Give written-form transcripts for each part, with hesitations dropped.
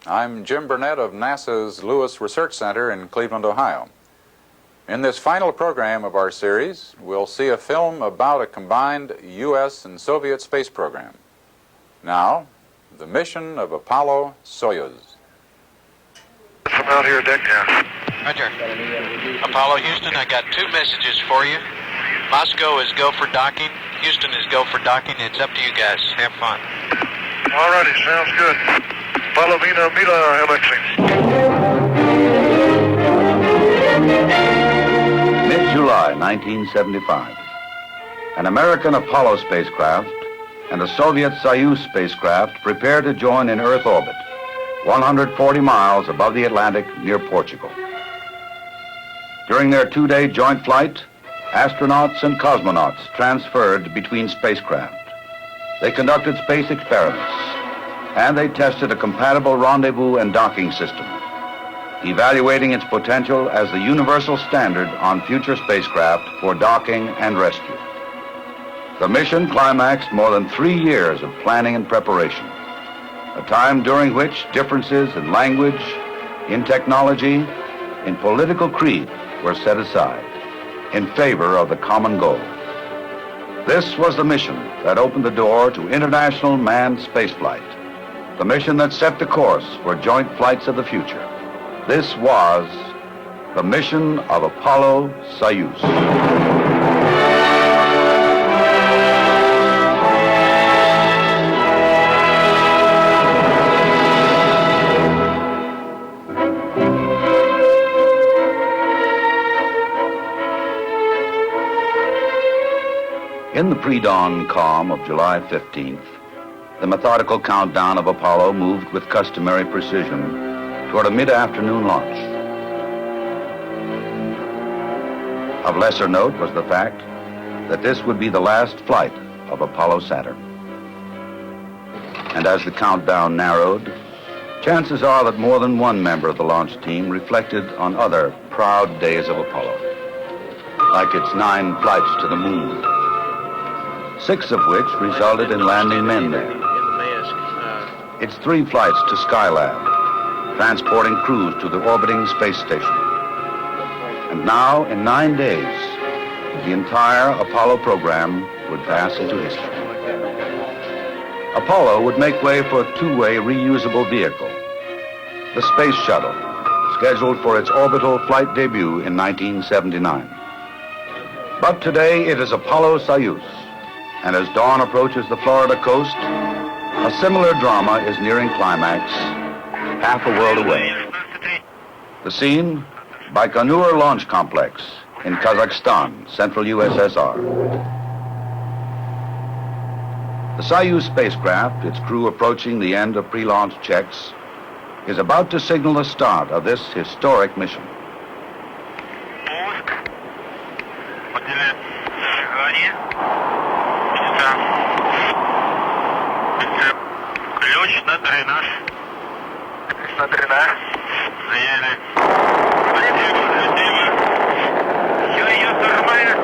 I'm Jim Burnett of NASA's Lewis Research Center in Cleveland, Ohio. In this final program of our series, we'll see a film about a combined U.S. and Soviet space program. Now, the mission of Apollo-Soyuz. From out here, deck down. Roger. Apollo, Houston, I got two messages for you. Moscow is go for docking. Houston is go for docking. It's up to you guys. Have fun. All righty, sounds good. Apollo Vina Mila MXing. Mid-July 1975. An American Apollo spacecraft and a Soviet Soyuz spacecraft prepare to join in Earth orbit, 140 miles above the Atlantic near Portugal. During their two-day joint flight, astronauts and cosmonauts transferred between spacecraft. They conducted space experiments, and they tested a compatible rendezvous and docking system, evaluating its potential as the universal standard on future spacecraft for docking and rescue. The mission climaxed more than 3 years of planning and preparation, a time during which differences in language, in technology, in political creed were set aside in favor of the common goal. This was the mission that opened the door to international manned spaceflight, the mission that set the course for joint flights of the future. This was the mission of Apollo-Soyuz. In the pre-dawn calm of July 15th, the methodical countdown of Apollo moved with customary precision toward a mid-afternoon launch. Of lesser note was the fact that this would be the last flight of Apollo Saturn. And as the countdown narrowed, chances are that more than one member of the launch team reflected on other proud days of Apollo, like its 9 flights to the moon, 6 of which resulted in landing men there. Its 3 flights to Skylab, transporting crews to the orbiting space station. And now, in 9 days, the entire Apollo program would pass into history. Apollo would make way for a 2-way reusable vehicle, the Space Shuttle, scheduled for its orbital flight debut in 1979. But today it is Apollo-Soyuz. And as dawn approaches the Florida coast, a similar drama is nearing climax, half a world away. The scene, Baikonur Launch Complex in Kazakhstan, central USSR. The Soyuz spacecraft, its crew approaching the end of pre-launch checks, is about to signal the start of this historic mission. Ключ на дренаж. На дренаж. Заели. Все идет нормально.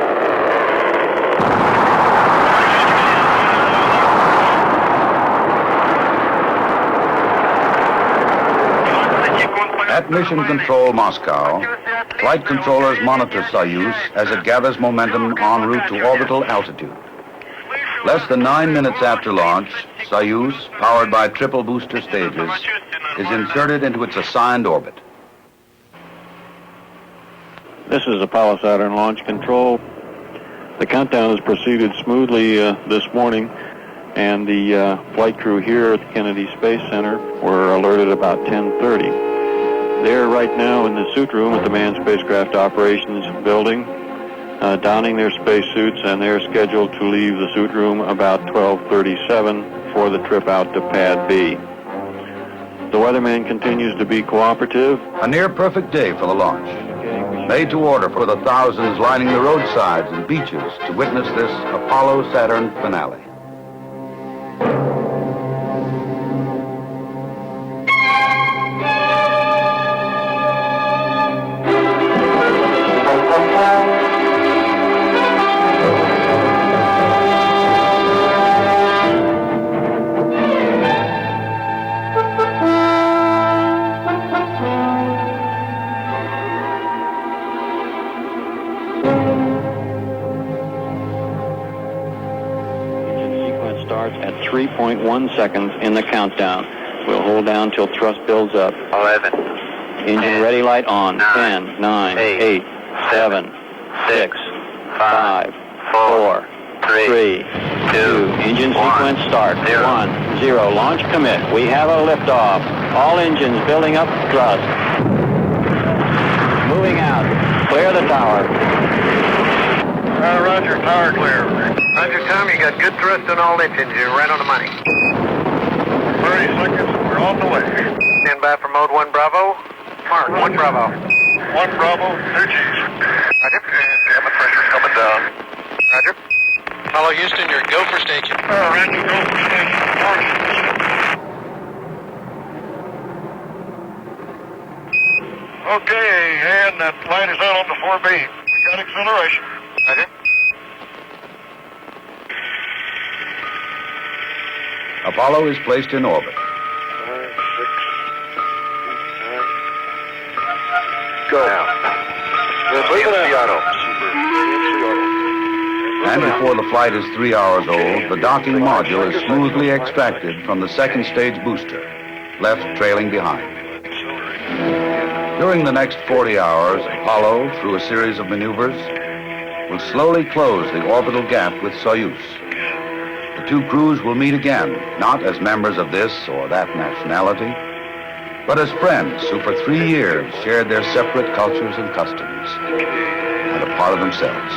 At Mission Control Moscow, flight controllers monitor Soyuz as it gathers momentum en route to orbital altitude. Less than 9 minutes after launch, Soyuz, powered by triple booster stages, is inserted into its assigned orbit. This is Apollo Saturn Launch Control. The countdown has proceeded smoothly this morning, and the flight crew here at the Kennedy Space Center were alerted about 10:30. They're right now in the suit room at the Manned Spacecraft Operations Building, donning their spacesuits, and they're scheduled to leave the suit room about 12:37 for the trip out to Pad B. The weatherman continues to be cooperative. A near-perfect day for the launch, made to order for the thousands lining the roadsides and beaches to witness this Apollo-Saturn finale. 0.1 seconds in the countdown. We'll hold down till thrust builds up. 11. Engine ready light on. 9, 10, 9, 8, 8, 7, 6, 5, 4, 3, 2. Engine sequence start. 1, 0. Launch commit. We have a liftoff. All engines building up thrust. Moving out. Clear the tower. Roger, tower clear. Roger, Tom, you got good thrust on all engines. You're right on the money. 30 seconds, we're on the way. Stand by for mode 1 Bravo. Mark, 1 Bravo. 1 Bravo, 2 Gs. Roger. And cabin pressure's coming down. Roger. Apollo Houston, you're go for station. Roger, go for station. Okay, and that flight is out on the 4B. We got acceleration. Roger. Apollo is placed in orbit. 5, 6, 8, 9. Go. And before the flight is 3 hours old, the docking module is smoothly extracted from the second stage booster, left trailing behind. During the next 40 hours, Apollo, through a series of maneuvers, will slowly close the orbital gap with Soyuz. The two crews will meet again, not as members of this or that nationality, but as friends who for 3 years shared their separate cultures and customs, and a part of themselves.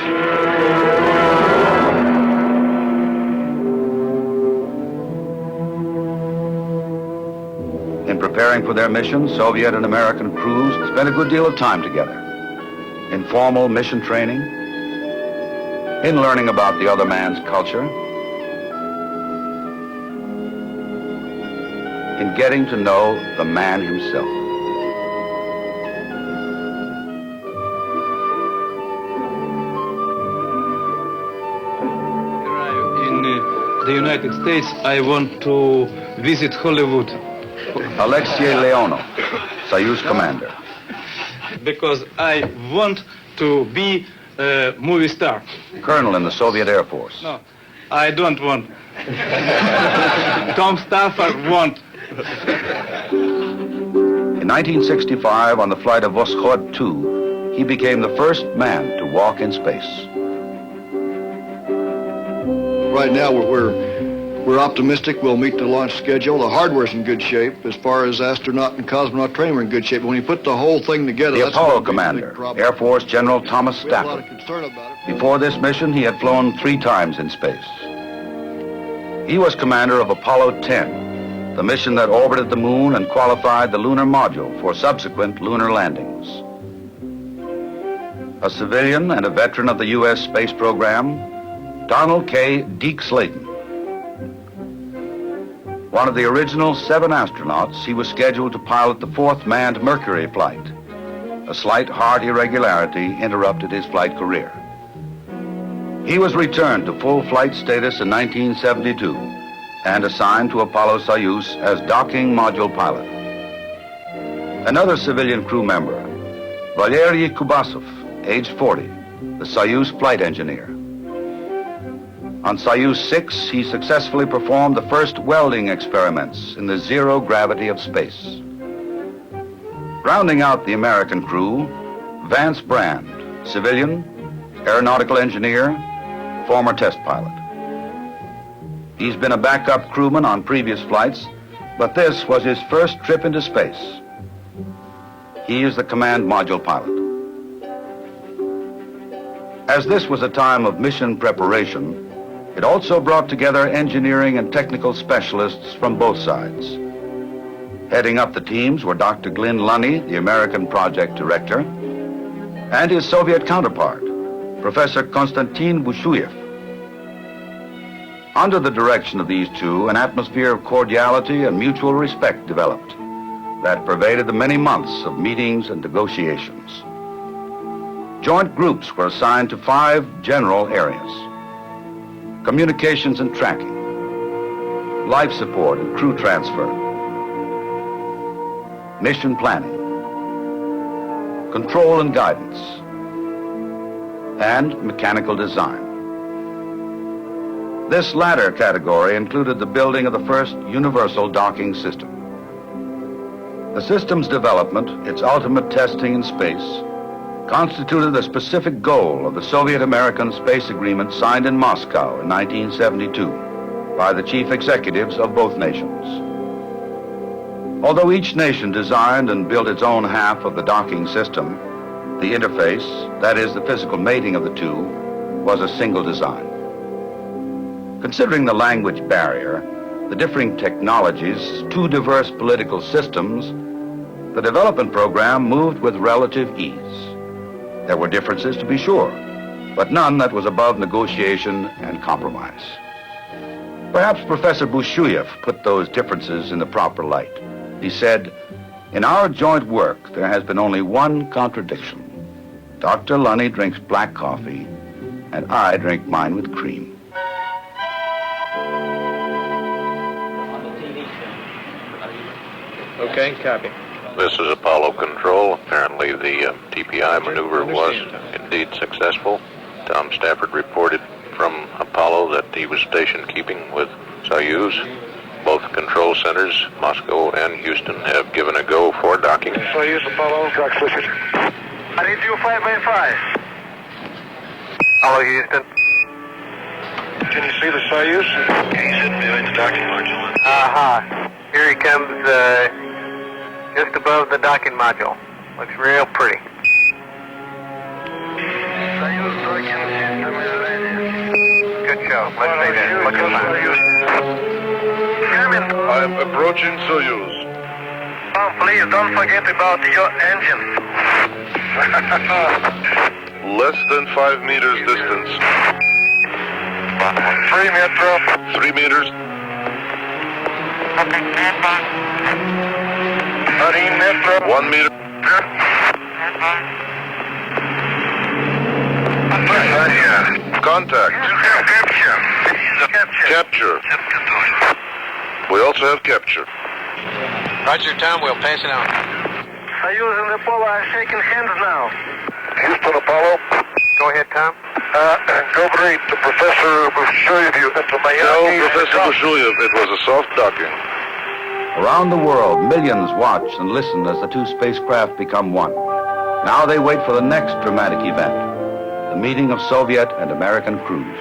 In preparing for their mission, Soviet and American crews spent a good deal of time together. In formal mission training, in learning about the other man's culture, in getting to know the man himself. In the United States, I want to visit Hollywood. Alexei Leonov, Soyuz commander. Because I want to be a movie star. Colonel in the Soviet Air Force. No, I don't want. Tom Stafford want. In 1965, on the flight of Voskhod 2, he became the first man to walk in space. Right now, we're optimistic we'll meet the launch schedule. The hardware's in good shape. As far as astronaut and cosmonaut training, we're in good shape. But when you put the whole thing together, The that's Apollo gonna be a big commander, problem. Air Force General Thomas We have a lot Stafford. of concern about it. Before this mission, he had flown 3 times in space. He was commander of Apollo 10, the mission that orbited the moon and qualified the lunar module for subsequent lunar landings. A civilian and a veteran of the U.S. space program, Donald K. Deke Slayton. One of the original 7 astronauts, he was scheduled to pilot the 4th manned Mercury flight. A slight heart irregularity interrupted his flight career. He was returned to full flight status in 1972 and assigned to Apollo-Soyuz as docking module pilot. Another civilian crew member, Valery Kubasov, age 40, the Soyuz flight engineer. On Soyuz 6, he successfully performed the first welding experiments in the zero gravity of space. Rounding out the American crew, Vance Brand, civilian, aeronautical engineer, former test pilot. He's been a backup crewman on previous flights, but this was his first trip into space. He is the command module pilot. As this was a time of mission preparation, it also brought together engineering and technical specialists from both sides. Heading up the teams were Dr. Glyn Lunny, the American project director, and his Soviet counterpart, Professor Konstantin Bushuyev. Under the direction of these two, an atmosphere of cordiality and mutual respect developed that pervaded the many months of meetings and negotiations. Joint groups were assigned to 5 general areas: communications and tracking, life support and crew transfer, mission planning, control and guidance, and mechanical design. This latter category included the building of the first universal docking system. The system's development, its ultimate testing in space, constituted the specific goal of the Soviet-American Space Agreement signed in Moscow in 1972 by the chief executives of both nations. Although each nation designed and built its own half of the docking system, the interface, that is, the physical mating of the two, was a single design. Considering the language barrier, the differing technologies, two diverse political systems, the development program moved with relative ease. There were differences, to be sure, but none that was above negotiation and compromise. Perhaps Professor Bushuyev put those differences in the proper light. He said, "In our joint work, there has been only one contradiction. Dr. Lunny drinks black coffee, and I drink mine with cream." Okay, copy. This is Apollo Control. Apparently the TPI maneuver was indeed successful. Tom Stafford reported from Apollo that he was station keeping with Soyuz. Both control centers, Moscow and Houston, have given a go for docking. Soyuz, Apollo, track switches. I need you 5x5. Apollo, Houston. Can you see the Soyuz? He's hidden behind the docking module. Aha. Here he comes, just above the docking module. Looks real pretty. Good show. Let's stay there. Look at that. I'm approaching Soyuz. Oh, please don't forget about your engine. Less than 5 meters distance. 3 meters. 3 meters. 13 meters. 1 meter. Contact. Capture. We also have capture. Roger, Tom. We'll pass it on. Soyuz and Apollo are shaking hands now. Houston, Apollo. Go ahead, Tom. Говорит Professor Bushuyev at the Miami. Tell Professor Bushuyev it was a soft docking. Around the world, millions watch and listen as the two spacecraft become one. Now they wait for the next dramatic event, the meeting of Soviet and American crews.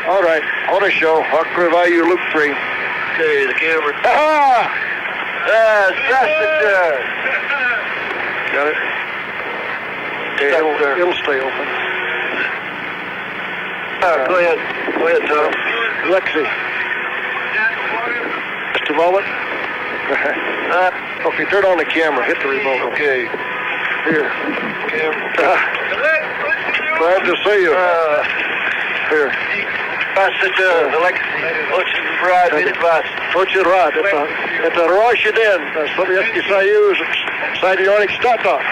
All right, on a show. Hawk Value, Loop 3. Okay, the camera. Ah! Got it? It'll stay open. Go ahead, Tom. Lexi. Just a moment. Okay, turn on the camera. Hit the remote. Okay. Here. Glad to see you. Here. Очень рад. Это Россия, Советский Союз, Соединенных Штатов.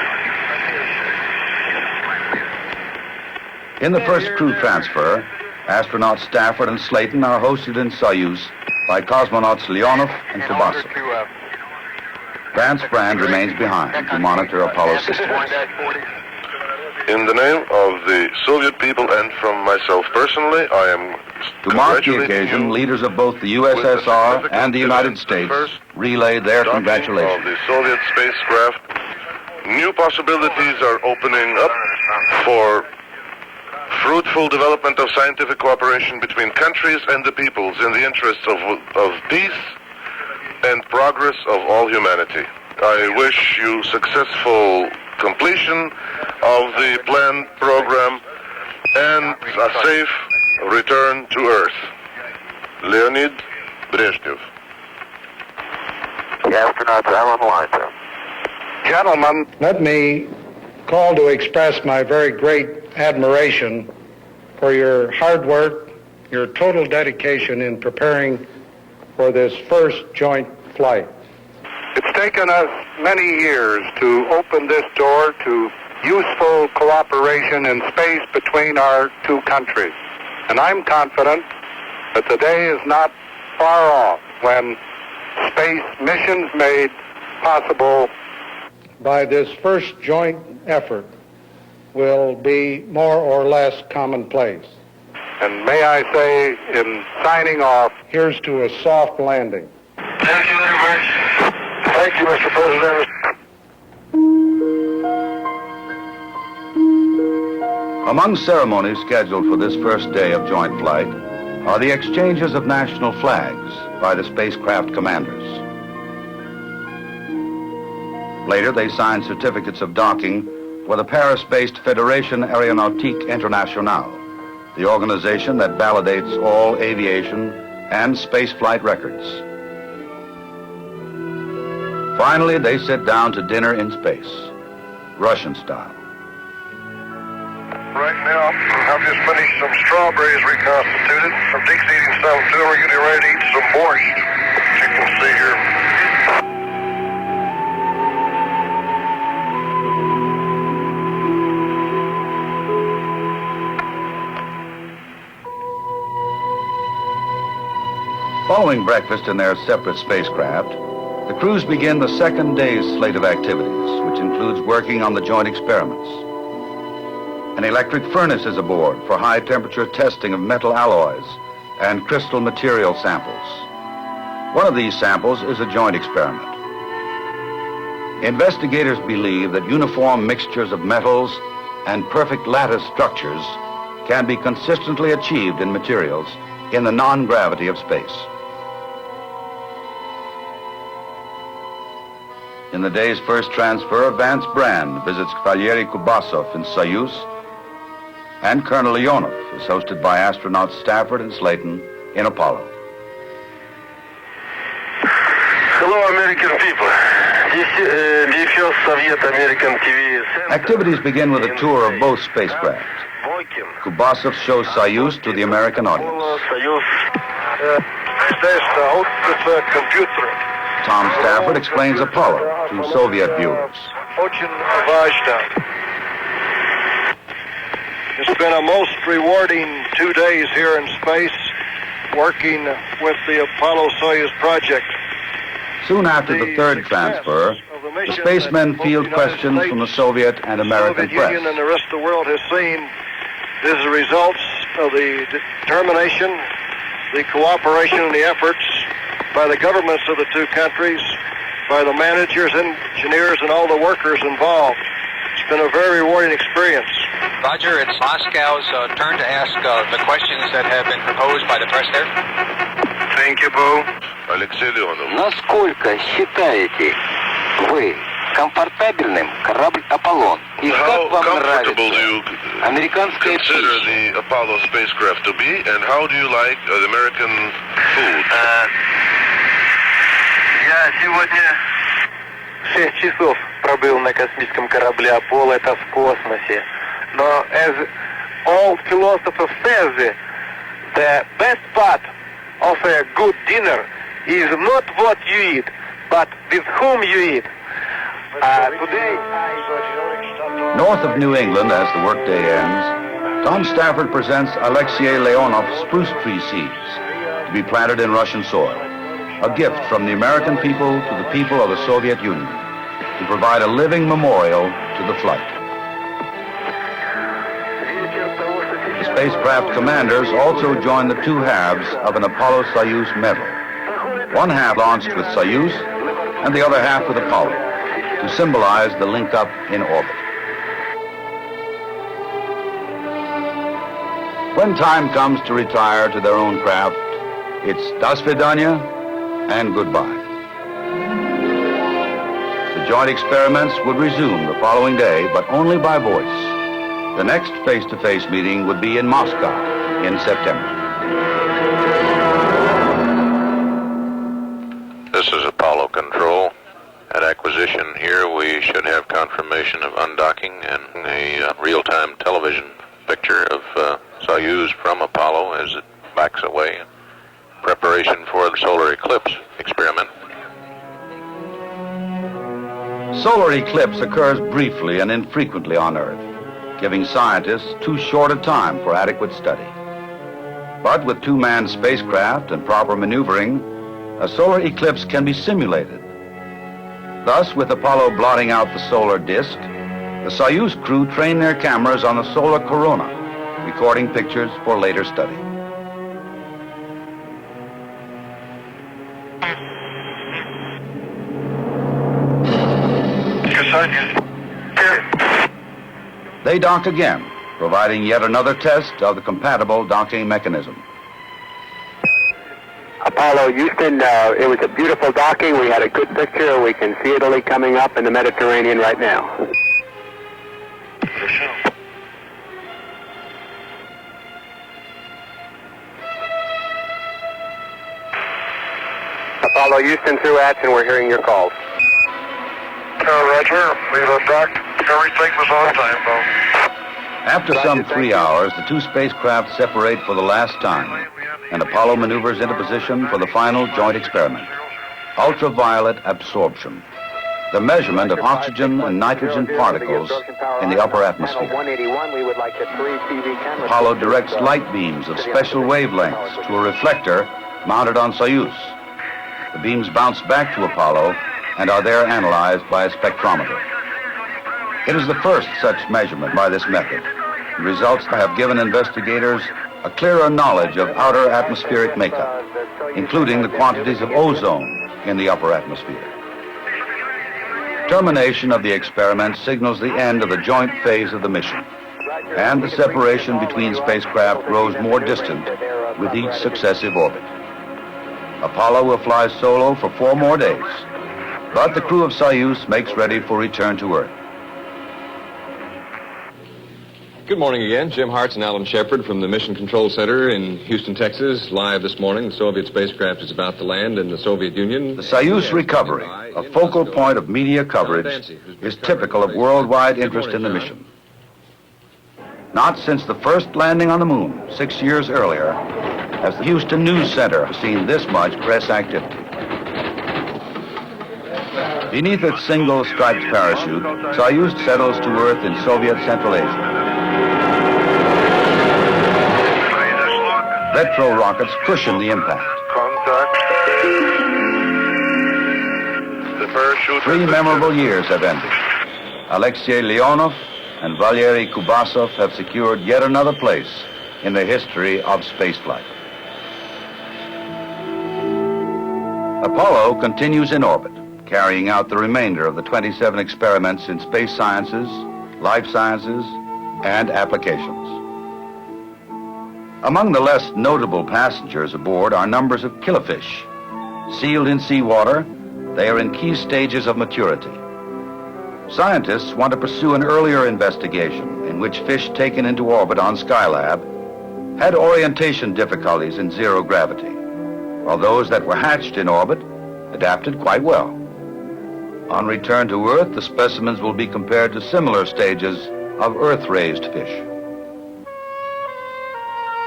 In the first crew transfer, astronauts Stafford and Slayton are hosted in Soyuz by cosmonauts Leonov and Kubasov. Vance Brand remains behind to monitor Apollo systems. In the name of the Soviet people and from myself personally, I am To mark the occasion, leaders of both the USSR and the United States relay their congratulations. Of the Soviet spacecraft. New possibilities are opening up for fruitful development of scientific cooperation between countries and the peoples in the interests of peace and progress of all humanity. I wish you successful completion of the planned program and a safe return to Earth. Leonid Brezhnev. The astronauts are on the line, sir. Gentlemen, let me call to express my very great admiration for your hard work, your total dedication in preparing for this first joint flight. It's taken us many years to open this door to useful cooperation in space between our two countries. And I'm confident that the day is not far off when space missions made possible By this first joint effort will be more or less commonplace. And may I say, in signing off, here's to a soft landing. Thank you very much. Thank you, Mr. President. Among ceremonies scheduled for this first day of joint flight are the exchanges of national flags by the spacecraft commanders. Later, they sign certificates of docking for the Paris-based Fédération Aéronautique Internationale, the organization that validates all aviation and spaceflight records. Finally, they sit down to dinner in space, Russian style. Right now, I've just finished some strawberries reconstituted. I'm Dick's eating some too. We're getting ready to eat some borscht, as you can see here. Following breakfast in their separate spacecraft, the crews begin the second day's slate of activities, which includes working on the joint experiments. An electric furnace is aboard for high-temperature testing of metal alloys and crystal material samples. One of these samples is a joint experiment. Investigators believe that uniform mixtures of metals and perfect lattice structures can be consistently achieved in materials in the non-gravity of space. In the day's first transfer, Vance Brand visits Valery Kubasov in Soyuz, and Colonel Leonov is hosted by astronauts Stafford and Slayton in Apollo. Hello, American people. The first Soviet-American TV center. Activities begin with a tour of both spacecraft. Kubasov shows Soyuz to the American audience. Apollo-Soyuz. Здесь output computer. Tom Stafford explains Apollo to Soviet viewers. Очень важно. It's been a most rewarding 2 days here in space, working with the Apollo-Soyuz project. Soon after the third transfer, the spacemen field questions from the Soviet and American Soviet Union press. and the rest of the world has seen is the results of the determination, the cooperation, and the efforts by the governments of the two countries, by the managers, engineers, and all the workers involved. It's been a very rewarding experience. Roger, it's Moscow's turn to ask the questions that have been proposed by the press there. Thank you, Bo. Алексей Леонов. Насколько считаете вы комфортабельным корабль «Аполлон»? И как вам нравится американская Consider пища? the Apollo spacecraft to be, and how do you like the American food? Я сегодня 6 часов пробыл на космическом корабле «Аполло», это в космосе. Но as all philosophers says, the best part of a good dinner is not what you eat, but with whom you eat. Today... North of New England, as the workday ends, Tom Stafford presents Alexei Leonov's spruce tree seeds to be planted in Russian soil, a gift from the American people to the people of the Soviet Union to provide a living memorial to the flight. The spacecraft commanders also join the two halves of an Apollo-Soyuz medal. One half launched with Soyuz and the other half with Apollo to symbolize the link-up in orbit. When time comes to retire to their own craft, it's das vidanya and goodbye. The joint experiments would resume the following day, but only by voice. The next face-to-face meeting would be in Moscow in September. This is Apollo Control. At acquisition here, we should have confirmation of undocking and a real-time television picture of Soyuz from Apollo as it backs away in preparation for the solar eclipse experiment. Solar eclipse occurs briefly and infrequently on Earth, giving scientists too short a time for adequate study. But with two-manned spacecraft and proper maneuvering, a solar eclipse can be simulated. Thus, with Apollo blotting out the solar disk, the Soyuz crew train their cameras on the solar corona recording pictures for later study. They dock again, providing yet another test of the compatible docking mechanism. Apollo, Houston, it was a beautiful docking. We had a good picture. We can see Italy coming up in the Mediterranean right now. Apollo, Houston through Atson, we're hearing your calls. Roger, we've docked. Everything was on time, though. After some 3 hours, the two spacecraft separate for the last time, and Apollo maneuvers into position for the final joint experiment, ultraviolet absorption, the measurement of oxygen and nitrogen particles in the upper atmosphere. Apollo directs light beams of special wavelengths to a reflector mounted on Soyuz. The beams bounce back to Apollo and are there analyzed by a spectrometer. It is the first such measurement by this method. The results have given investigators a clearer knowledge of outer atmospheric makeup, including the quantities of ozone in the upper atmosphere. Termination of the experiment signals the end of the joint phase of the mission, and the separation between spacecraft grows more distant with each successive orbit. Apollo will fly solo for 4 more days, but the crew of Soyuz makes ready for return to Earth. Good morning again. Jim Hartz and Alan Shepard from the Mission Control Center in Houston, Texas. Live this morning, the Soviet spacecraft is about to land in the Soviet Union. The Soyuz recovery, a focal point of media coverage, is typical of worldwide interest in the mission. Not since the first landing on the moon 6 years earlier has the Houston News Center seen this much press activity. Beneath its single striped parachute, Soyuz settles to Earth in Soviet Central Asia. Retro rockets cushion the impact. Contact. The parachute. 3 memorable years have ended. Alexei Leonov and Valery Kubasov have secured yet another place in the history of spaceflight. Apollo continues in orbit, carrying out the remainder of the 27 experiments in space sciences, life sciences, and applications. Among the less notable passengers aboard are numbers of killifish. Sealed in seawater, they are in key stages of maturity. Scientists want to pursue an earlier investigation in which fish taken into orbit on Skylab had orientation difficulties in zero gravity, while those that were hatched in orbit adapted quite well. On return to Earth, the specimens will be compared to similar stages of Earth-raised fish.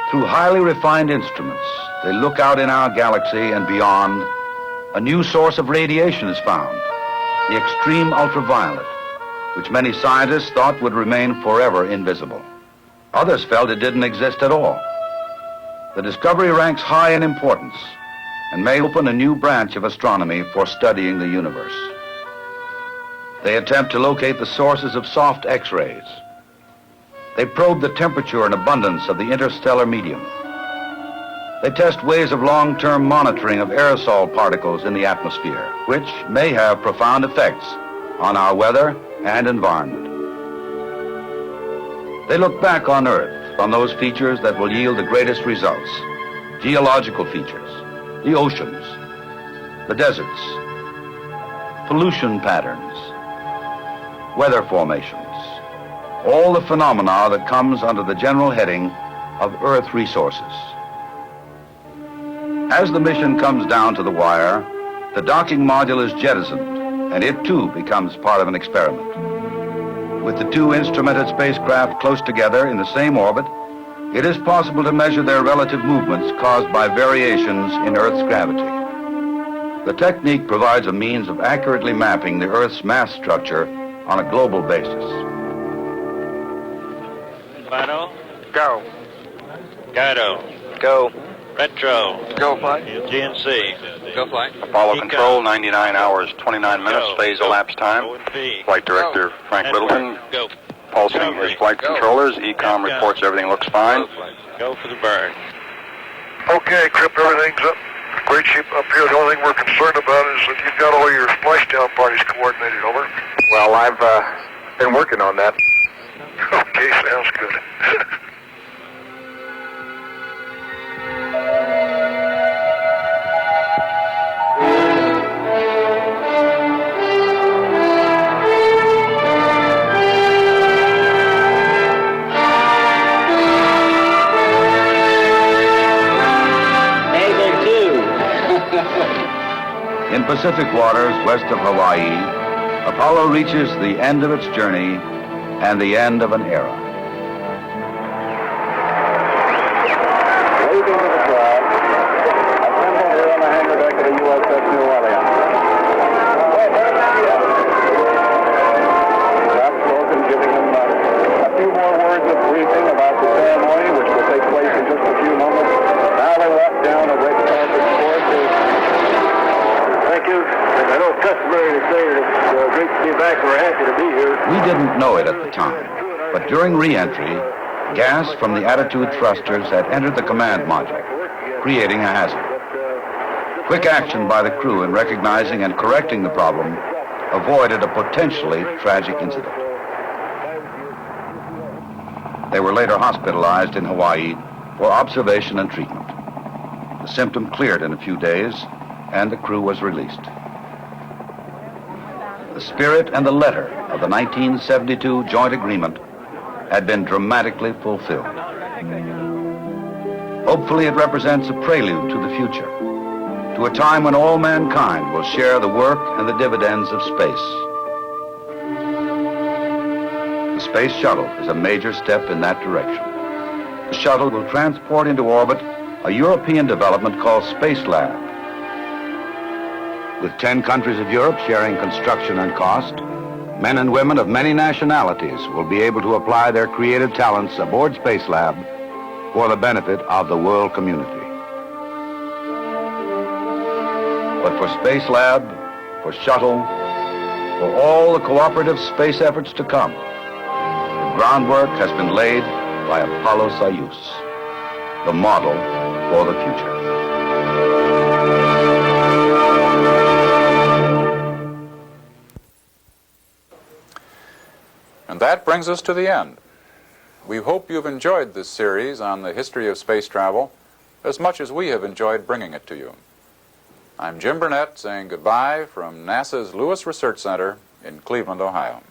Through highly refined instruments, they look out in our galaxy and beyond. A new source of radiation is found, the extreme ultraviolet, which many scientists thought would remain forever invisible. Others felt it didn't exist at all. The discovery ranks high in importance and may open a new branch of astronomy for studying the universe. They attempt to locate the sources of soft X-rays. They probe the temperature and abundance of the interstellar medium. They test ways of long-term monitoring of aerosol particles in the atmosphere, which may have profound effects on our weather and environment. They look back on Earth on those features that will yield the greatest results: geological features, the oceans, the deserts, pollution patterns, weather formations, all the phenomena that comes under the general heading of Earth resources. As the mission comes down to the wire, the docking module is jettisoned, and it too becomes part of an experiment. With the two instrumented spacecraft close together in the same orbit, it is possible to measure their relative movements caused by variations in Earth's gravity. The technique provides a means of accurately mapping the Earth's mass structure on a global basis. Guido. Go. Guido. Go. Retro. Go flight. GNC. Go flight. Apollo Control, 99 hours, 29 minutes, phase elapsed time. Flight Director Frank Littleton. Go. pulsing his flight controllers. ECOM reports everything looks fine. Go for the burn. Okay, Crip, everything's up. Great shape up here. The only thing we're concerned about is that you've got all your splashdown parties coordinated, over. Well, I've been working on that. Okay, sounds good. In Pacific waters west of Hawaii, Apollo reaches the end of its journey and the end of an era. Waving to the crowd, assembled here on the hangar deck of the USS New Orleans. Captain Logan giving them a few more words of briefing about the ceremony, which will take place in just a few moments. Now they walk down a red carpet course. Thank you. I know it's customary to say that it's great to be back. We're happy to be here. We didn't know it at the time, but during re-entry, gas from the attitude thrusters had entered the command module, creating a hazard. Quick action by the crew in recognizing and correcting the problem avoided a potentially tragic incident. They were later hospitalized in Hawaii for observation and treatment. The symptom cleared in a few days, and the crew was released. The spirit and the letter of the 1972 joint agreement had been dramatically fulfilled. Hopefully it represents a prelude to the future, to a time when all mankind will share the work and the dividends of space. The space shuttle is a major step in that direction. The shuttle will transport into orbit a European development called Space Lab. With 10 countries of Europe sharing construction and cost, men and women of many nationalities will be able to apply their creative talents aboard Space Lab for the benefit of the world community. But for Space Lab, for Shuttle, for all the cooperative space efforts to come, the groundwork has been laid by Apollo-Soyuz, the model for the future. And that brings us to the end. We hope you've enjoyed this series on the history of space travel as much as we have enjoyed bringing it to you. I'm Jim Burnett saying goodbye from NASA's Lewis Research Center in Cleveland, Ohio.